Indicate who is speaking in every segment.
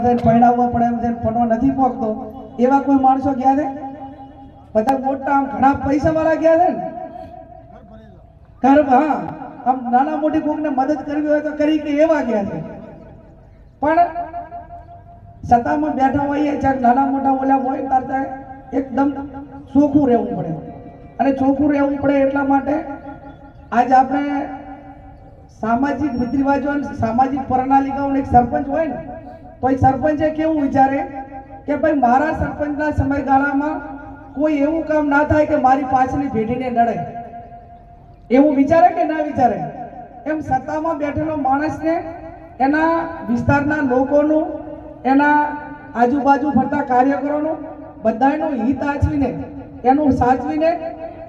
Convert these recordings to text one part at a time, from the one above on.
Speaker 1: પહેણાવવા પડે એમ છે, ફોટો નથી પહોંચતો, એવા કોઈ માણસો ગયા છે? બધા મોટા આમ ઘણા પૈસા વાળા ગયા છે ને ઘર, હા, આમ નાના મોટી કોકને મદદ કરવી હોય તો કરી કે એવા ગયા છે. પણ સત્તામાં બેઠા હોઈએ ચાક નાના મોટા ઓલા હોય ત્યારે એકદમ ચોખ્ખું રહેવું પડે. અને ચોખ્ખું રહેવું પડે એટલા માટે આજ આપણે સામાજિક રીતિ રિવાજો અને સામાજિક પ્રણાલિકાઓનો એક સરપંચ હોય ને તો એ સરપંચે કેવું વિચારે કે ભાઈ મારા સરપંચના સમયગાળામાં કોઈ એવું કામ ના થાય કે મારી પાછળની પેઢીને નડે, એવું વિચારે કે ના વિચારે? એમ સત્તામાં બેઠેલો માણસને એના વિસ્તારના લોકોનું, એના આજુબાજુ ફરતા કાર્યકરોનું બધાનું હિત આચવીને, એનું સાચવીને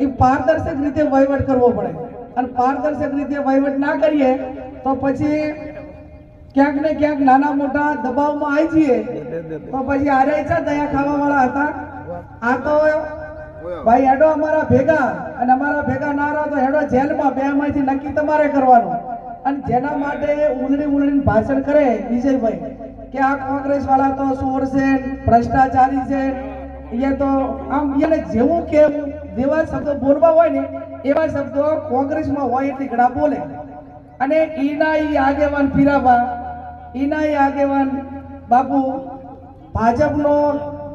Speaker 1: એ પારદર્શક રીતે વહીવટ કરવો પડે. અને પારદર્શક રીતે વહીવટ ના કરીએ તો પછી ક્યાંક ને ક્યાંક નાના મોટા દબાવમાં આવી જઈએ તો પછી આરે છે દયા ખાવા વાળા હતા. આ તો ભાઈ હેડો અમારા ભેગા, અને અમારા ભેગા ના રહો તો હેડો જેલમાં, બે માંથી નક્કી તમારે કરવાનું. અને જેના માટે ઉલડીને ભાષણ કરે વિજયભાઈ કે આ કોંગ્રેસ વાળા તો ચોર છે, ભ્રષ્ટાચારી છે, એ તો આમ એને જેવું કે જેવા શબ્દો બોલવા હોય ને એવા શબ્દો કોંગ્રેસમાં હોય એટલી ઘણા બોલે. અને ઈના ઈ આગેવાન પીરાબા, ઈના ઈ આગેવાન બાપુ ભાજપનો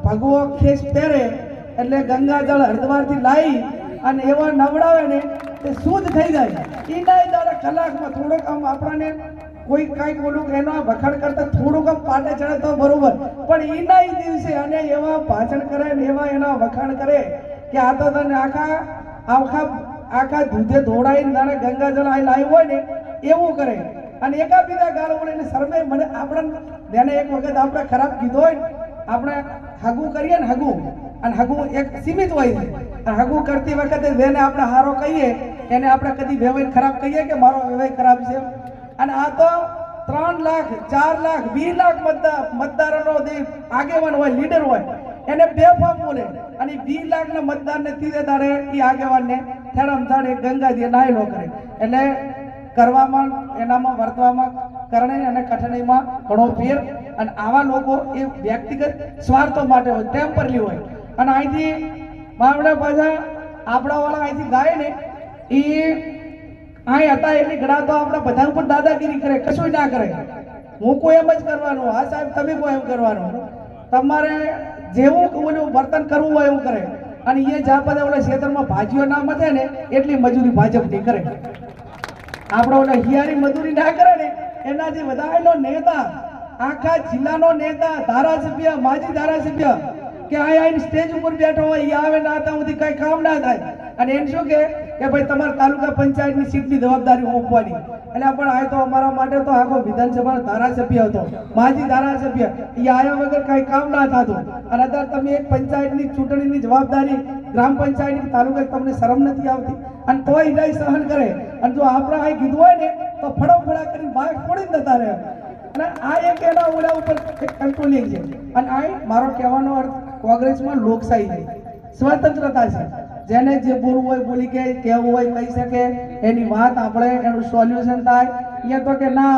Speaker 1: ભગવો ખેસ પહેરે એટલે ગંગાજળ હરિદ્વારથી લાવી અને એવા નવડાવે ને તે શુદ્ધ થઈ જાય. ઈના ઈ દાડા કલાકમાં થોડોક આમ આપણને કોઈ કાંઈક બોલું એનો વખાણ કરતા થોડુંક આમ પાટે ચડે તો બરોબર, પણ ઈના ઈ દિવસે અને એવા ભાષણ કરે ને એવા એના વખાણ કરે કે આ તો તને આખા દૂધે ધોડાઈને દાડે ગંગાજળ આ લાવ્યું હોય ને એવું કરે. અને એકા બીજા ગાળ વળીને શરમે મને આપણે તેને એક વખત આપણે ખરાબ કીધો હોય ને, આપણે હગું કરીએ ને હગું, અને હગું એક સીમિત હોય છે, અને હગું કરતી વખતે જેને આપણે હારો કહીએ એને આપણે કદી વ્યવહાર ખરાબ કહીએ કે મારો વ્યવહાર ખરાબ છે? અને આ તો 3 લાખ 4 લાખ 20 લાખ મતદારોનો જે આગેવાન હોય, લીડર હોય, એને બેફામ બોલે. અને 20 લાખના મતદારને તીરે દાડે એ આગેવાનને થેડમ થાડે ગંગાજી નાયલો કરે. એટલે કરવામાં, એનામાં વર્તવામાં, કરણે અને કઠણાઈમાં ઘણો ફેર. અને આવા લોકો એ વ્યક્તિગત સ્વાર્થો માટે હોય, ટેમ્પરરી હોય. અને અહીંથી મામલે પાછા આપણાવાળા અહીંથી ગાય ને એ અહીં હતા એટલી ઘણા તો આપણા બધા ઉપર દાદાગીરી કરે, કશું ના કરે. હું કોઈ એમ જ કરવાનું, હા સાહેબ તમે કોઈ એમ કરવાનું, તમારે જેવું ઓલું વર્તન કરવું હોય એવું કરે. અને એ જ્યાં બધા ઓલા ક્ષેત્રમાં ભાજીઓ ના મથે ને એટલી મજૂરી ભાજપની કરે. આપણે ઓલા હિયારી મજૂરી ના કરે ને એનાથી વધારેનો નેતા, આખા જિલ્લાનો નેતા, ધારાસભ્ય, માજી ધારાસભ્ય કે આ સ્ટેજ ઉપર બેઠો હોય, એ આવે ના હતા સુધી કઈ કામ ના થાય. અને એમ શું કે ભાઈ તમારા તાલુકા પંચાયતની સીટની જવાબદારી સોંપવાની. એટલે પણ આ તો અમારા માટે તો આખો વિધાનસભાનો ધારાસભ્ય હતો, માજી ધારાસભ્ય, એ આયા વગર કઈ કામ ના થતું. અને અત્યારે તમે એક પંચાયતની ચૂંટણીની જવાબદારી, ગ્રામ પંચાયતની તાલુકા, તમને શરમ નથી આવતી? અને તોય હિદાય સહન કરે. અને જો આપણે આ કીધું હોય ને તો ફળોફળા કરીને બાઇક ફોડી જતા રહે. અને આ એક એના ઓલા ઉપર કંટ્રોલિંગ છે. અને આ મારો કહેવાનો અર્થ કોંગ્રેસમાં લોકશાહી છે, સ્વતંત્રતા છે. જેને જે બોલવું હોય બોલી કે, કહેવું હોય કહી શકે, એની વાત આપણે એનું સોલ્યુશન થાય. એ તો કે ના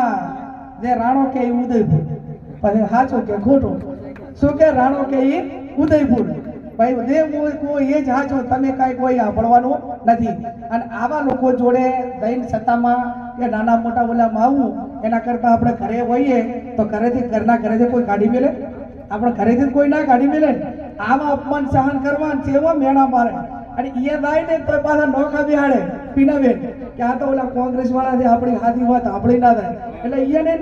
Speaker 1: જે રાણો કે ઉદયપુર, પછી સાચું કે ખોટું? શું કે રાણો કે ઉદયપુર, ભાઈ જે કોઈ એ જ સાચું, તમે કાંઈ કોઈ સાંભળવાનું નથી. અને આવા લોકો જોડે દઈને સત્તામાં કે નાના મોટા ઓલામાં આવવું એના કરતાં આપણે ઘરે હોઈએ તો ઘરના ઘરેથી કોઈ કાઢી મેલે? આપણે ઘરેથી કોઈ ના કાઢી મેલે. આવા અપમાન સહન કરવા કેવા મેણા મારે. અને એ થાય ને તો પાછા નોખા બિહાડે પીનાબેન કે આ તો ઓલા કોંગ્રેસ વાળાથી આપણી હાથી વાત આપણી ના થાય. એટલે એને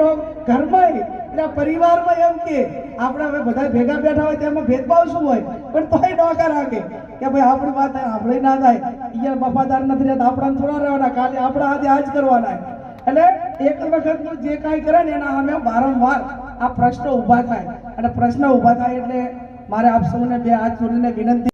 Speaker 1: ઘરમાં એટલે પરિવારમાં એમ કે આપણે હવે બધા ભેગા બેઠા હોય તેમાં ભેદભાવ શું હોય, પણ તોય નોખા રાખે કે ભાઈ આપણી વાત આપણી ના થાય. અહીંયા વફાદાર નથી રહેતા, આપણા થોડા રહેવાના, કાલે આપણા હાથે આ જ કરવાના. એટલે એક વખતનું જે કાંઈ કરે ને એના સામે વારંવાર આ પ્રશ્નો ઊભા થાય. અને પ્રશ્ન ઊભા થાય એટલે મારે આપ સૌને બે હાથ જોડીને વિનંતી